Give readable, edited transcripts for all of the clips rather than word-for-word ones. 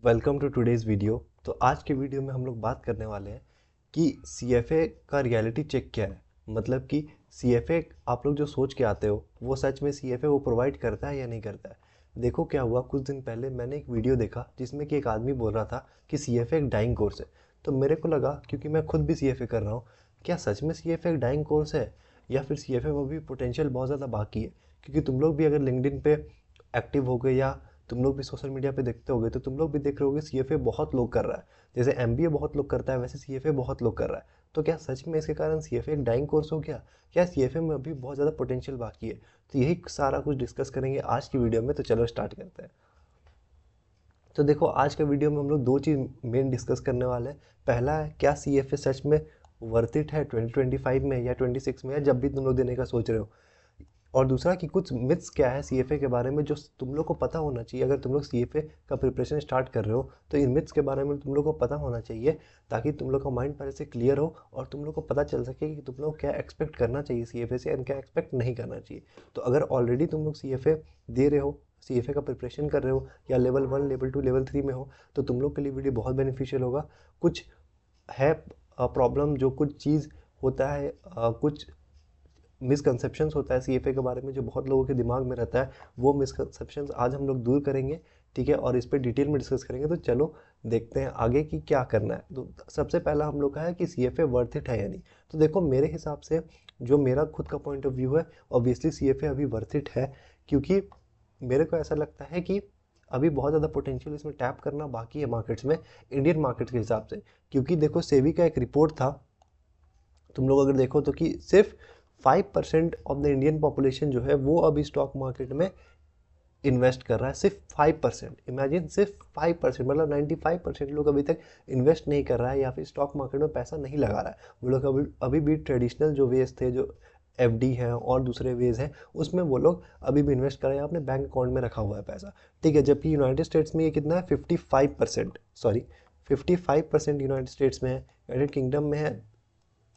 Welcome to today's video. तो आज के वीडियो में हम लोग बात करने वाले हैं कि सीएफए का रियलिटी चेक क्या है। मतलब कि सीएफए आप लोग जो सोच के आते हो वो सच में सीएफए वो प्रोवाइड करता है या नहीं करता है। देखो क्या हुआ, कुछ दिन पहले मैंने एक वीडियो देखा जिसमें कि एक आदमी बोल रहा था कि सीएफए एक डाइंग कोर्स है। तो मेरे को लगा, क्योंकि मैं खुद भी सीएफए कर रहा हूँ, क्या सच में सीएफए एक डाइंग कोर्स है या फिर सीएफए में भी पोटेंशियल बहुत ज़्यादा बाकी है। क्योंकि तुम लोग भी अगर लिंक्डइन पे एक्टिव हो गए या तुम लोग भी सोशल मीडिया पे देखते होगे तो तुम लोग भी देख रहे होगे सीएफए बहुत लोग कर रहा है। जैसे एमबीए बहुत लोग करता है वैसे सीएफए बहुत लोग कर रहा है। तो क्या सच में इसके कारण सीएफए एक डाइंग कोर्स हो गया? क्या सीएफए में अभी बहुत ज़्यादा पोटेंशियल बाकी है? तो यही सारा कुछ डिस्कस करेंगे आज की वीडियो में। तो चलो स्टार्ट करते हैं। तो देखो, आज के वीडियो में हम लोग दो चीज़ मेन डिस्कस करने वाले हैं। पहला है, क्या सीएफए सच में वर्थ इट है 2025 में या 26 में, या जब भी तुम लोग देने का सोच रहे हो। और दूसरा कि कुछ मिथ्स क्या है सीएफए के बारे में जो तुम लोग को पता होना चाहिए। अगर तुम लोग सीएफए का प्रिपरेशन स्टार्ट कर रहे हो तो इन मिथ्स के बारे में तुम लोग को पता होना चाहिए, ताकि तुम लोग का माइंड पहले से क्लियर हो और तुम लोग को पता चल सके कि तुम लोग क्या एक्सपेक्ट करना चाहिए सीएफए से और क्या एक्सपेक्ट नहीं करना चाहिए। तो अगर ऑलरेडी तुम लोग सीएफए दे रहे हो, सीएफए का प्रिपरेशन कर रहे हो, या लेवल 1 लेवल 2 लेवल 3 में हो, तो तुम लोग के लिए वीडियो बहुत बेनिफिशियल होगा। कुछ है प्रॉब्लम, जो कुछ चीज़ होता है, कुछ मिसकंसेप्शंस होता है सीएफए के बारे में जो बहुत लोगों के दिमाग में रहता है, वो मिसकंसेप्शंस आज हम लोग दूर करेंगे। ठीक है, और इस पर डिटेल में डिस्कस करेंगे। तो चलो देखते हैं आगे कि क्या करना है। तो सबसे पहला हम लोग का है कि सीएफए वर्थ इट है या नहीं। तो देखो, मेरे हिसाब से जो मेरा खुद का पॉइंट ऑफ व्यू है, ऑब्वियसली सीएफए अभी वर्थ इट है। क्योंकि मेरे को ऐसा लगता है कि अभी बहुत ज़्यादा पोटेंशियल इसमें टैप करना बाकी है मार्केट्स में, इंडियन मार्केट्स के हिसाब से। क्योंकि देखो, सेबी का एक रिपोर्ट था, तुम लोग अगर देखो तो, कि सिर्फ 5% ऑफ द इंडियन पॉपुलेशन जो है वो अभी स्टॉक मार्केट में इन्वेस्ट कर रहा है। सिर्फ 5%, इमेजिन, सिर्फ 5%, मतलब 95% लोग अभी तक इन्वेस्ट नहीं कर रहा है या फिर स्टॉक मार्केट में पैसा नहीं लगा रहा है। वो लोग अभी अभी भी ट्रेडिशनल जो वेज थे, जो एफडी है और दूसरे वेज हैं, उसमें वो लोग अभी भी इन्वेस्ट कर रहे हैं, अपने बैंक अकाउंट में रखा हुआ है पैसा। ठीक है, जबकि यूनाइटेड स्टेट्स में ये कितना है, 55%, सॉरी 55% यूनाइटेड स्टेट्स में है, यूनाइटेड किंगडम में है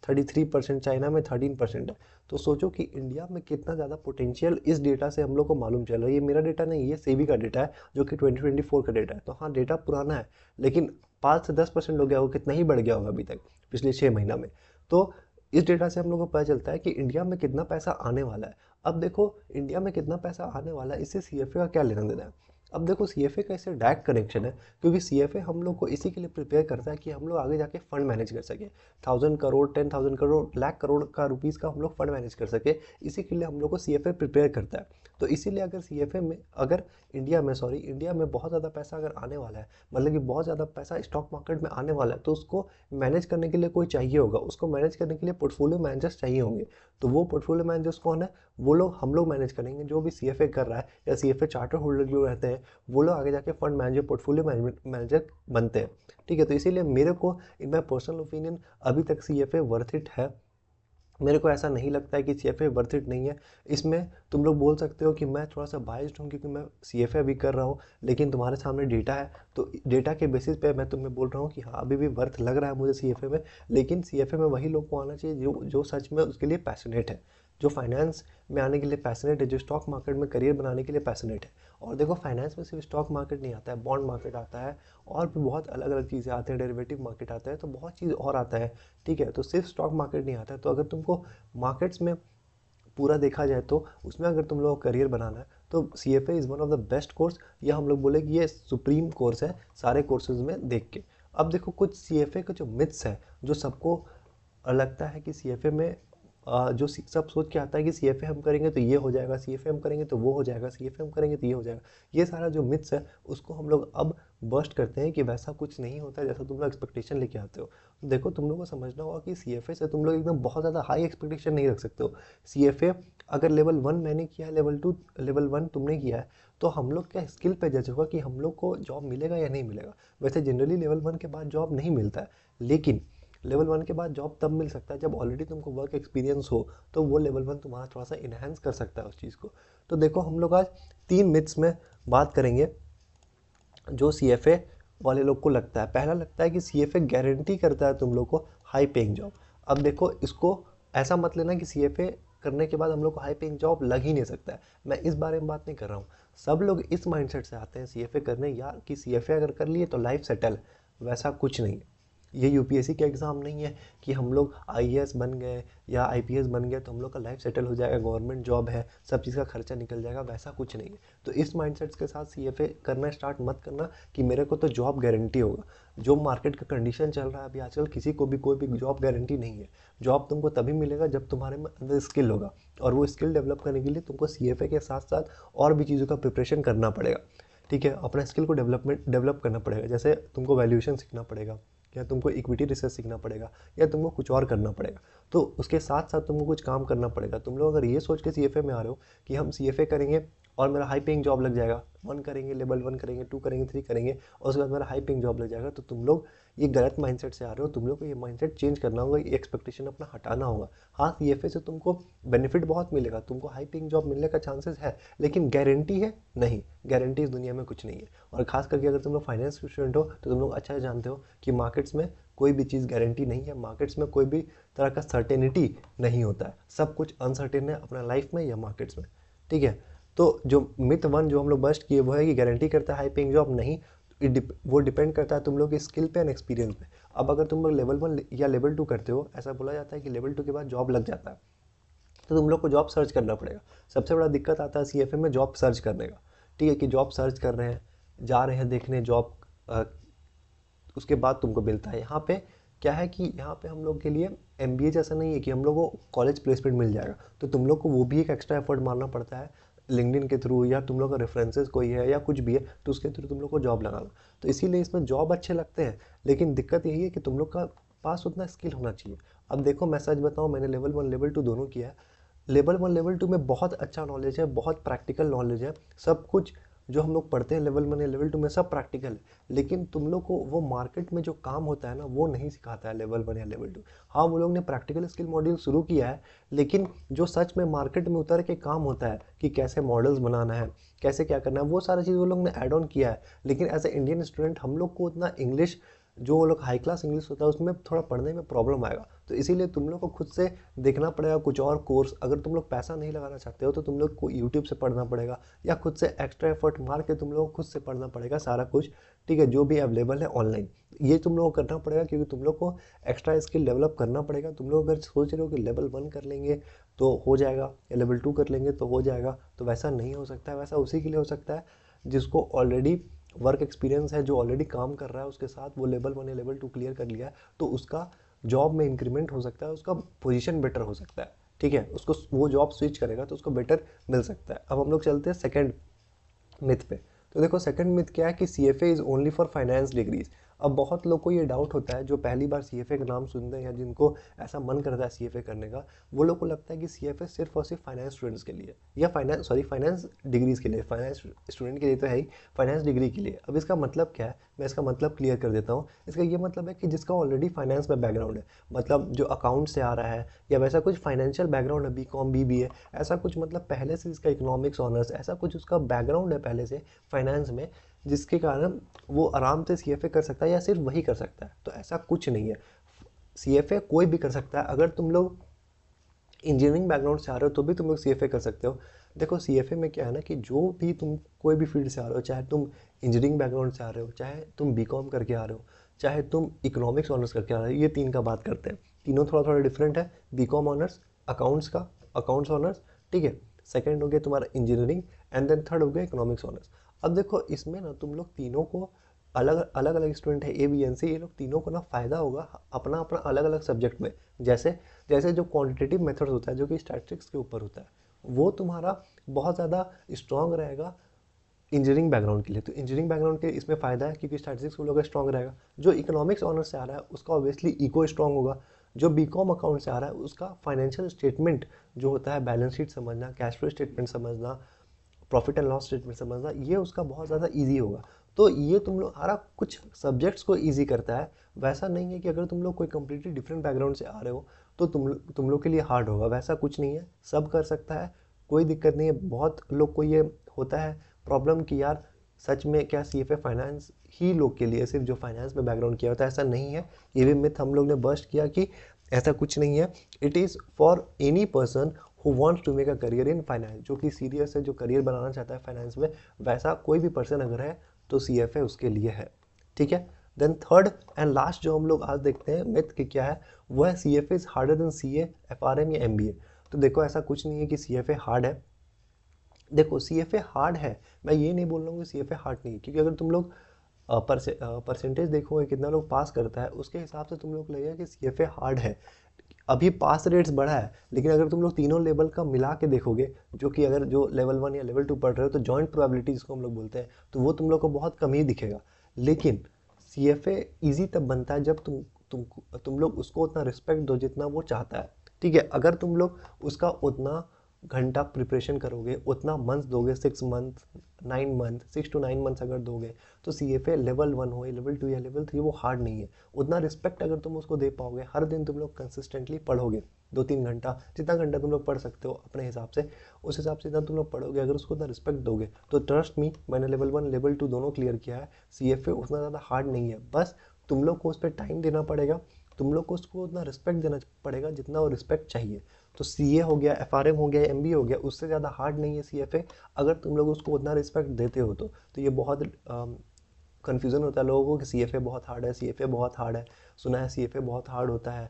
33%, चाइना में 13% है। तो सोचो कि इंडिया में कितना ज़्यादा पोटेंशियल इस डेटा से हम लोग को मालूम चल रहा है। ये मेरा डेटा नहीं, ये सेबी का डेटा है जो कि 2024 का डेटा है। तो हाँ, डेटा पुराना है, लेकिन 5 से 10% हो गया होगा, कितना ही बढ़ गया होगा अभी तक पिछले 6 महीना में। तो इस डेटा से हम लोग को पता चलता है कि इंडिया में कितना पैसा आने वाला है। अब देखो, इंडिया में कितना पैसा आने वाला है, इससे सीएफए का क्या लेना देना है। अब देखो, सीएफए का इससे डायरेक्ट कनेक्शन है, क्योंकि सीएफए हम लोग को इसी के लिए प्रिपेयर करता है कि हम लोग आगे जाके फंड मैनेज कर सके। 1000 करोड़, 10,000 करोड़, लाख करोड़ का रुपीज़ का हम लोग फंड मैनेज कर सके। इसी के लिए हम लोग को सीएफए प्रिपेयर करता है। तो इसीलिए अगर सीएफए में, अगर इंडिया में बहुत ज़्यादा पैसा अगर आने वाला है, मतलब कि बहुत ज़्यादा पैसा स्टॉक मार्केट में आने वाला है, तो उसको मैनेज करने के लिए कोई चाहिए होगा। उसको मैनेज करने के लिए पोर्टफोलियो मैनेजर्स चाहिए होंगे। तो वो पोर्टफोलियो मैनेजर्स कौन है? वो लोग हम लोग मैनेज करेंगे, जो भी सीएफए कर रहा है या सीएफए चार्टर होल्डर जो रहते हैं, वो लोग आगे जाके फंड मैनेजर, पोर्टफोलियो मैनेजर बनते हैं। ठीक है, तो इसीलिए मेरे को, इन माई पर्सनल ओपिनियन, अभी तक सीएफए वर्थ इट है। मेरे को ऐसा नहीं लगता है कि सीएफए वर्थ इट नहीं है। इसमें तुम लोग बोल सकते हो कि मैं थोड़ा सा बाइस्ड हूँ क्योंकि मैं सीएफए अभी कर रहा हूँ, लेकिन तुम्हारे सामने डेटा है, तो डेटा के बेसिस पे मैं तुम्हें बोल रहा हूँ कि हाँ, अभी भी वर्थ लग रहा है मुझे सीएफए में। लेकिन सीएफए में वही लोग को आना चाहिए जो जो सच में उसके लिए पैशनेट है, जो फाइनेंस में आने के लिए पैशनेट है, जो स्टॉक मार्केट में करियर बनाने के लिए पैशनेट है। और देखो, फाइनेंस में सिर्फ स्टॉक मार्केट नहीं आता है, बॉन्ड मार्केट आता है, और भी बहुत अलग अलग चीज़ें आते हैं, डेरिवेटिव मार्केट आता है, तो बहुत चीज़ और आता है। ठीक है, तो सिर्फ स्टॉक मार्केट नहीं आता है। तो अगर तुमको मार्केट्स में पूरा देखा जाए तो उसमें अगर तुम लोगों को करियर बनाना है तो CFA is one of the best course, या हम लोग बोले कि ये सुप्रीम कोर्स है सारे कोर्सेज में देख के। अब देखो, कुछ सीएफए के जो मिथ्स है, जो सबको लगता है कि सीएफए में जो सब सोच के आता है कि सीएफए हम करेंगे तो ये हो जाएगा, सीएफए हम करेंगे तो वो हो जाएगा, सीएफए हम करेंगे तो ये हो जाएगा। ये सारा जो मिथ्स है उसको हम लोग अब बस्ट करते हैं कि वैसा कुछ नहीं होता जैसा तुम लोग एक्सपेक्टेशन लेके आते हो। तो देखो, तुम लोग को समझना होगा कि सीएफए से तुम लोग एकदम बहुत ज़्यादा हाई एक्सपेक्टेशन नहीं रख सकते हो। सीएफए अगर लेवल 1 मैंने किया है, लेवल 2, लेवल 1 तुमने किया है, तो हम लोग क्या स्किल पे जज होगा कि हम लोग को जॉब मिलेगा या नहीं मिलेगा। वैसे जनरली लेवल 1 के बाद जॉब नहीं मिलता है, लेकिन लेवल 1 के बाद जॉब तब मिल सकता है जब ऑलरेडी तुमको वर्क एक्सपीरियंस हो, तो वो लेवल 1 तुम्हारा थोड़ा सा इन्हेंस कर सकता है उस चीज़ को। तो देखो, हम लोग आज 3 मिथ्स में बात करेंगे जो सीएफए वाले लोग को लगता है। पहला लगता है कि सीएफए गारंटी करता है तुम लोग को हाई पेइंग जॉब। अब देखो, इसको ऐसा मत लेना कि सीएफए करने के बाद हम लोग को हाई पेइंग जॉब लग ही नहीं सकता है। मैं इस बारे में बात नहीं कर रहा हूँ। सब लोग इस माइंडसेट से आते हैं सीएफए करने, यार कि सीएफए अगर कर लिए तो लाइफ सेटल। वैसा कुछ नहीं है। ये यूपीएससी का एग्ज़ाम नहीं है कि हम लोग आईएएस बन गए या आईपीएस बन गए तो हम लोग का लाइफ सेटल हो जाएगा, गवर्नमेंट जॉब है, सब चीज़ का खर्चा निकल जाएगा। वैसा कुछ नहीं है। तो इस माइंडसेट के साथ सीएफए करना स्टार्ट मत करना कि मेरे को तो जॉब गारंटी होगा। जो मार्केट का कंडीशन चल रहा है अभी आजकल, किसी को भी कोई भी जॉब गारंटी नहीं है। जॉब तुमको तभी मिलेगा जब तुम्हारे में अंदर स्किल होगा, और वो स्किल डेवलप करने के लिए तुमको सीएफए के साथ साथ और भी चीज़ों का प्रिपरेशन करना पड़ेगा। ठीक है, अपना स्किल को डेवलप करना पड़ेगा। जैसे तुमको वैल्यूएशन सीखना पड़ेगा, या तुमको इक्विटी रिसर्च सीखना पड़ेगा, या तुमको कुछ और करना पड़ेगा। तो उसके साथ साथ तुमको कुछ काम करना पड़ेगा। तुम लोग अगर ये सोच के सीएफए में आ रहे हो कि हम सीएफए करेंगे और मेरा हाई पेइंग जॉब लग जाएगा, 1 करेंगे, लेवल 1 करेंगे, 2 करेंगे, 3 करेंगे और उसके बाद मेरा हाई पेइंग जॉब लग जाएगा, तो तुम लोग ये गलत माइंडसेट से आ रहे हो। तुम लोग को ये माइंडसेट चेंज करना होगा, ये एक्सपेक्टेशन अपना हटाना होगा। हाँ, सीएफए से तुमको बेनिफिट बहुत मिलेगा, तुमको हाई पेइंग जॉब मिलने का चांसेस है, लेकिन गारंटी है नहीं। गारंटी इस दुनिया में कुछ नहीं है। और खास करके अगर तुम लोग फाइनेंस स्टूडेंट हो तो तुम लोग अच्छा से जानते हो कि मार्केट्स में कोई भी चीज़ गारंटी नहीं है। मार्केट्स में कोई भी तरह का सर्टेनिटी नहीं होता है। सब कुछ अनसर्टेन है अपना लाइफ में या मार्केट्स में। ठीक है, तो जो मिथ 1 जो हम लोग बस्ट किए वो है कि गारंटी करता है हाई पेइंग जॉब। नहीं, वो डिपेंड करता है तुम लोग की स्किल पे एंड एक्सपीरियंस पे। अब अगर तुम लोग लेवल 1 या लेवल 2 करते हो, ऐसा बोला जाता है कि लेवल 2 के बाद जॉब लग जाता है, तो तुम लोग को जॉब सर्च करना पड़ेगा। सबसे बड़ा दिक्कत आता है सीएफए में जॉब सर्च करने का। ठीक है, कि जॉब सर्च कर रहे हैं, जा रहे हैं देखने जॉब, उसके बाद तुमको मिलता है। यहाँ पे क्या है कि यहाँ पे हम लोग के लिए एमबीए जैसा नहीं है कि हम लोग को कॉलेज प्लेसमेंट मिल जाएगा, तो तुम लोग को वो भी एक एक्स्ट्रा एफर्ट मारना पड़ता है लिंक्डइन के थ्रू, या तुम लोग का रेफरेंसेस कोई है या कुछ भी है तो उसके थ्रू तुम लोग को जॉब लगाना। तो इसीलिए इसमें जॉब अच्छे लगते हैं, लेकिन दिक्कत यही है कि तुम लोग का पास उतना स्किल होना चाहिए। अब देखो, मैं सच बताऊँ, मैंने लेवल 1 लेवल 2 दोनों किया है। लेवल 1 लेवल 2 में बहुत अच्छा नॉलेज है, बहुत प्रैक्टिकल नॉलेज है। सब कुछ जो हम लोग पढ़ते हैं लेवल 1 या लेवल 2 में सब प्रैक्टिकल है, लेकिन तुम लोग को वो मार्केट में जो काम होता है ना वो नहीं सिखाता है लेवल 1 या लेवल 2। हाँ, वो लोग ने प्रैक्टिकल स्किल मॉड्यूल शुरू किया है, लेकिन जो सच में मार्केट में उतर के काम होता है कि कैसे मॉडल्स बनाना है, कैसे क्या करना है, वो सारा चीज़ वो लोग ने ऐड ऑन किया है। लेकिन एज ए इंडियन स्टूडेंट हम लोग को उतना इंग्लिश, जो वो लोग हाई क्लास इंग्लिश होता है उसमें थोड़ा पढ़ने में प्रॉब्लम आएगा। तो इसीलिए तुम लोग को खुद से देखना पड़ेगा कुछ और कोर्स। अगर तुम लोग पैसा नहीं लगाना चाहते हो तो तुम लोग को यूट्यूब से पढ़ना पड़ेगा, या खुद से एक्स्ट्रा एफर्ट मार के तुम लोग को खुद से पढ़ना पड़ेगा सारा कुछ। ठीक है, जो भी अवेलेबल है ऑनलाइन, ये तुम लोग को करना पड़ेगा, क्योंकि तुम लोग को एक्स्ट्रा स्किल डेवलप करना पड़ेगा। तुम लोग अगर सोच रहे हो कि लेवल 1 कर लेंगे तो हो जाएगा या लेवल 2 कर लेंगे तो हो जाएगा, तो वैसा नहीं हो सकता है। वैसा उसी के लिए हो सकता है जिसको ऑलरेडी वर्क एक्सपीरियंस है, जो ऑलरेडी काम कर रहा है, उसके साथ वो लेवल 1 या लेवल 2 क्लियर कर लिया है, तो उसका जॉब में इंक्रीमेंट हो सकता है, उसका पोजीशन बेटर हो सकता है। ठीक है, उसको वो जॉब स्विच करेगा तो उसको बेटर मिल सकता है। अब हम लोग चलते हैं सेकंड मिथ पे। तो देखो, सेकंड मिथ क्या है कि CFA is only for finance degrees. अब बहुत लोग को ये डाउट होता है, जो पहली बार सीएफए का नाम सुनते हैं या जिनको ऐसा मन करता है सीएफए करने का, वो लोग को लगता है कि सीएफए सिर्फ और सिर्फ फाइनेंस स्टूडेंट्स के लिए, या फाइनेंस डिग्रीज के लिए। फाइनेंस स्टूडेंट के लिए तो है ही, फाइनेंस डिग्री के लिए। अब इसका मतलब क्या है, मैं इसका मतलब क्लियर कर देता हूँ। इसका ये मतलब है कि जिसका ऑलरेडी फाइनेंस में बैकग्राउंड है, मतलब जो अकाउंट से आ रहा है या वैसा कुछ फाइनेंशियल बैकग्राउंड है, बीकॉम बीबीए ऐसा कुछ, मतलब पहले से इसका इकोनॉमिक्स ऑनर्स ऐसा कुछ उसका बैकग्राउंड है पहले से फाइनेंस में, जिसके कारण वो आराम से सीएफए कर सकता है, या सिर्फ वही कर सकता है। तो ऐसा कुछ नहीं है, सीएफए कोई भी कर सकता है। अगर तुम लोग इंजीनियरिंग बैकग्राउंड से आ रहे हो तो भी तुम लोग सीएफए कर सकते हो। देखो, सीएफए में क्या है ना कि जो भी तुम कोई भी फील्ड से आ रहे हो, चाहे तुम इंजीनियरिंग बैकग्राउंड से आ रहे हो, चाहे तुम बीकॉम करके आ रहे हो, चाहे तुम इकोनॉमिक्स ऑनर्स करके आ रहे हो, ये 3 का बात करते हैं। तीनों थोड़ा थोड़ा डिफरेंट है। बीकॉम ऑनर्स, अकाउंट्स का अकाउंट्स ऑनर्स, ठीक है। सेकेंड हो गया तुम्हारा इंजीनियरिंग, एंड देन थर्ड हो गया इकोनॉमिक्स ऑनर्स। अब देखो, इसमें ना तुम लोग तीनों को अलग अलग अलग स्टूडेंट है, ए बी एन सी, ये लोग तीनों को ना फ़ायदा होगा अपना अपना अलग अलग सब्जेक्ट में। जैसे जैसे जो क्वांटिटेटिव मेथड्स होता है, जो कि स्टैटिस्टिक्स के ऊपर होता है, वो तुम्हारा बहुत ज़्यादा स्ट्रॉन्ग रहेगा इंजीनियरिंग बैकग्राउंड के लिए। तो इंजीनियरिंग बैकग्राउंड के इसमें फ़ायदा है क्योंकि स्टैटिस्टिक्स वो लोग का स्ट्रॉन्ग रहेगा। जो इकोनॉमिक्स ऑनर्स से आ रहा है उसका ऑब्वियसली इको स्ट्रॉन्ग होगा। जो बीकॉम अकाउंट से आ रहा है उसका फाइनेंशियल स्टेटमेंट जो होता है, बैलेंस शीट समझना, कैश फ्लो स्टेटमेंट समझना, प्रॉफिट एंड लॉस स्टेटमेंट समझना, ये उसका बहुत ज़्यादा ईजी होगा। तो ये तुम लोग हर कुछ सब्जेक्ट्स को ईजी करता है। वैसा नहीं है कि अगर तुम लोग कोई कम्प्लीटली डिफरेंट बैकग्राउंड से आ रहे हो तो तुम लोग के लिए हार्ड होगा, वैसा कुछ नहीं है। सब कर सकता है, कोई दिक्कत नहीं है। बहुत लोग को ये होता है प्रॉब्लम कि यार सच में क्या सीएफए फाइनेंस ही लोग के लिए, सिर्फ जो फाइनेंस में बैकग्राउंड किया होता है, ऐसा नहीं है। ये भी मिथ हम लोग ने बस्ट किया कि ऐसा कुछ नहीं है। It is for any person who wants to make a career in finance, जो कि सीरियस है, जो करियर बनाना चाहता है फाइनेंस में, वैसा कोई भी पर्सन अगर है तो CFA उसके लिए है। ठीक है। देन थर्ड एंड लास्ट जो हम लोग आज देखते हैं मिथ कि क्या है, वो है CFA is harder than CA, FRM या MBA। तो देखो ऐसा कुछ नहीं है कि CFA हार्ड है। देखो CFA हार्ड है, मैं ये नहीं बोल रहा हूँ कि CFA हार्ड नहीं है, क्योंकि अगर तुम लोग परसेंटेज देखोगे कितना लोग पास करता है, उसके हिसाब से तुम लोग लगेगा कि CFA हार्ड है। अभी पास रेट्स बढ़ा है, लेकिन अगर तुम लोग तीनों लेवल का मिला के देखोगे, जो कि अगर जो लेवल 1 या लेवल 2 पढ़ रहे हो, तो जॉइंट प्रोबेबिलिटी जिसको हम लोग बोलते हैं, तो वो तुम लोग को बहुत कम ही दिखेगा। लेकिन CFA ईजी तब बनता है जब तुम लोग उसको उतना रिस्पेक्ट दो जितना वो चाहता है। ठीक है। अगर तुम लोग उसका उतना घंटा प्रिपरेशन करोगे, उतना मंथ दोगे, 6 मंथ 9 मंथ 6 to 9 मंथ्स अगर दोगे, तो CFA लेवल 1 हो या लेवल 2 या लेवल 3 वो हार्ड नहीं है। उतना रिस्पेक्ट अगर तुम उसको दे पाओगे, हर दिन तुम लोग कंसिस्टेंटली पढ़ोगे 2-3 घंटा, जितना घंटा तुम लोग पढ़ सकते हो अपने हिसाब से, उस हिसाब से जितना तुम लोग पढ़ोगे, अगर उसको उतना रिस्पेक्ट दोगे, तो ट्रस्ट मी, मैंने लेवल 1 लेवल 2 दोनों क्लियर किया है। CFA उतना ज़्यादा हार्ड नहीं है, बस तुम लोग को उस पर टाइम देना पड़ेगा, तुम लोग को उसको उतना रिस्पेक्ट देना पड़ेगा जितना वो रिस्पेक्ट चाहिए। तो CA हो गया, FRM हो गया, MBA हो गया, उससे ज़्यादा हार्ड नहीं है CFA, अगर तुम लोग उसको उतना रिस्पेक्ट देते हो तो ये बहुत कन्फ्यूज़न होता है लोगों को कि CFA बहुत हार्ड है, CFA बहुत हार्ड है, सुना है CFA बहुत हार्ड होता है।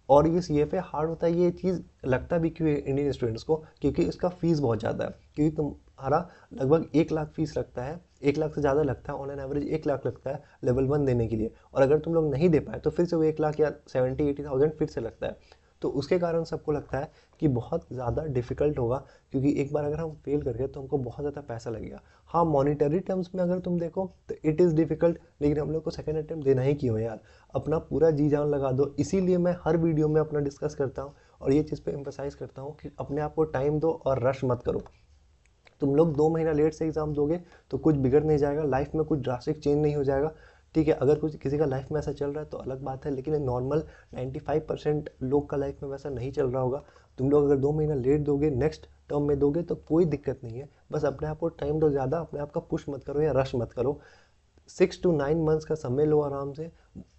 और ये CFA हार्ड होता है, ये चीज़ लगता भी क्यों है इंडियन स्टूडेंट्स को, क्योंकि इसका फ़ीस बहुत ज़्यादा है। क्योंकि तुम्हारा लगभग 1 लाख फीस लगता है, 1 लाख से ज़्यादा लगता है, ऑन एन एवरेज 1 लाख लगता है लेवल 1 देने के लिए। और अगर तुम लोग नहीं दे पाए तो फिर से वो 1 लाख या 70-80 थाउजेंड फिर से लगता है। तो उसके कारण सबको लगता है कि बहुत ज़्यादा डिफ़िकल्ट होगा, क्योंकि एक बार अगर हम फेल कर गए तो हमको बहुत ज़्यादा पैसा लगेगा। हाँ, मॉनिटरी टर्म्स में अगर तुम देखो तो इट इज़ डिफ़िकल्ट, लेकिन हम लोग को सेकंड अटेम्प्ट देना ही क्यों है यार, अपना पूरा जी जान लगा दो। इसीलिए मैं हर वीडियो में अपना डिस्कस करता हूँ और ये चीज़ पे एम्फसाइज़ करता हूँ कि अपने आप को टाइम दो और रश मत करो। तुम लोग 2 महीना लेट से एग्ज़ाम दोगे तो कुछ बिगड़ नहीं जाएगा, लाइफ में कुछ ड्रास्टिक चेंज नहीं हो जाएगा। ठीक है, अगर कुछ किसी का लाइफ में ऐसा चल रहा है तो अलग बात है, लेकिन नॉर्मल 95% लोग का लाइफ में वैसा नहीं चल रहा होगा। तुम लोग अगर 2 महीना लेट दोगे, नेक्स्ट टर्म में दोगे, तो कोई दिक्कत नहीं है। बस अपने आप को टाइम दो ज़्यादा, अपने आप का पुश मत करो या रश मत करो। 6 to 9 मंथ्स का समय लो आराम से,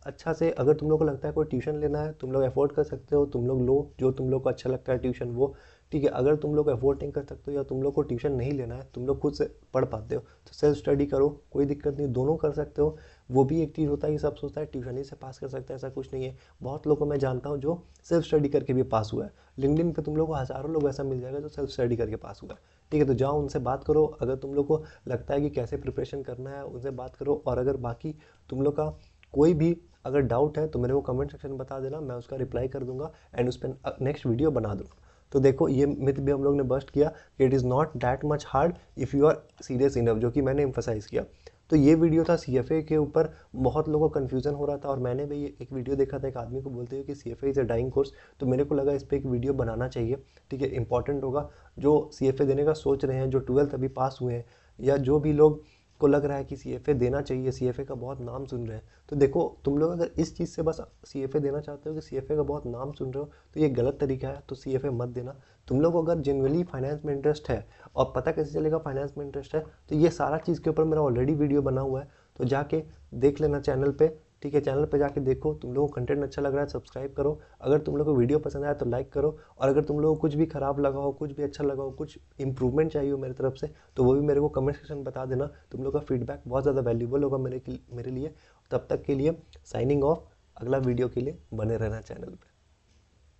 अच्छा से। अगर तुम लोग को लगता है कोई ट्यूशन लेना है, तुम लोग अफोर्ड कर सकते हो, तुम लोग लो, जो तुम लोग को अच्छा लगता है ट्यूशन वो। ठीक है। अगर तुम लोग अफोर्ड नहीं कर सकते हो या तुम लोग को ट्यूशन नहीं लेना है, तुम लोग खुद से पढ़ पाते हो, तो सेल्फ स्टडी करो, कोई दिक्कत नहीं, दोनों कर सकते हो। वो भी एक चीज़ होता है, ये सब सोचता है ट्यूशन ही से पास कर सकता है, ऐसा कुछ नहीं है। बहुत लोगों को मैं जानता हूँ जो सेल्फ स्टडी करके भी पास हुआ है। लिंक्डइन पे तुम लोग को हज़ारों लोग ऐसा मिल जाएगा जो सेल्फ स्टडी करके पास हुआ है। ठीक है, तो जाओ उनसे बात करो, अगर तुम लोग को लगता है कि कैसे प्रिपरेशन करना है उनसे बात करो। और अगर बाकी तुम लोग का कोई भी अगर डाउट है तो मेरे को कमेंट सेक्शन में बता देना, मैं उसका रिप्लाई कर दूंगा एंड उस पर नेक्स्ट वीडियो बना दूंगा। तो देखो, ये मिथ भी हम लोग ने बस्ट किया कि it is not that much hard if you are serious enough, जो कि मैंने एम्फसाइज़ किया। तो ये वीडियो था CFA के ऊपर। बहुत लोगों को कन्फ्यूज़न हो रहा था और मैंने भी एक वीडियो देखा था एक आदमी को बोलते हुए कि CFA is a dying course, तो मेरे को लगा इस पर एक वीडियो बनाना चाहिए। ठीक है, इंपॉर्टेंट होगा। जो CFA देने का सोच रहे हैं, जो 12th अभी पास हुए हैं, या जो भी लोग को लग रहा है कि CFA देना चाहिए, CFA का बहुत नाम सुन रहे हैं, तो देखो, तुम लोग अगर इस चीज़ से बस CFA देना चाहते हो कि CFA का बहुत नाम सुन रहे हो, तो ये गलत तरीका है, तो CFA मत देना। तुम लोग को अगर जेनुअनली फाइनेंस में इंटरेस्ट है, और पता कैसे चलेगा फाइनेंस में इंटरेस्ट है, तो ये सारा चीज़ के ऊपर मेरा ऑलरेडी वीडियो बना हुआ है, तो जाके देख लेना चैनल पे। ठीक है, चैनल पे जाके देखो, तुम लोगों को कंटेंट अच्छा लग रहा है सब्सक्राइब करो, अगर तुम लोग को वीडियो पसंद आया तो लाइक करो, और अगर तुम लोगों को कुछ भी ख़राब लगा हो, कुछ भी अच्छा लगा हो, कुछ इंप्रूवमेंट चाहिए हो मेरी तरफ से, तो वो भी मेरे को कमेंट सेक्शन में बता देना। तुम लोग का फीडबैक बहुत ज़्यादा वैल्यूबल होगा मेरे लिए। तब तक के लिए साइनिंग ऑफ, अगला वीडियो के लिए बने रहना चैनल पर।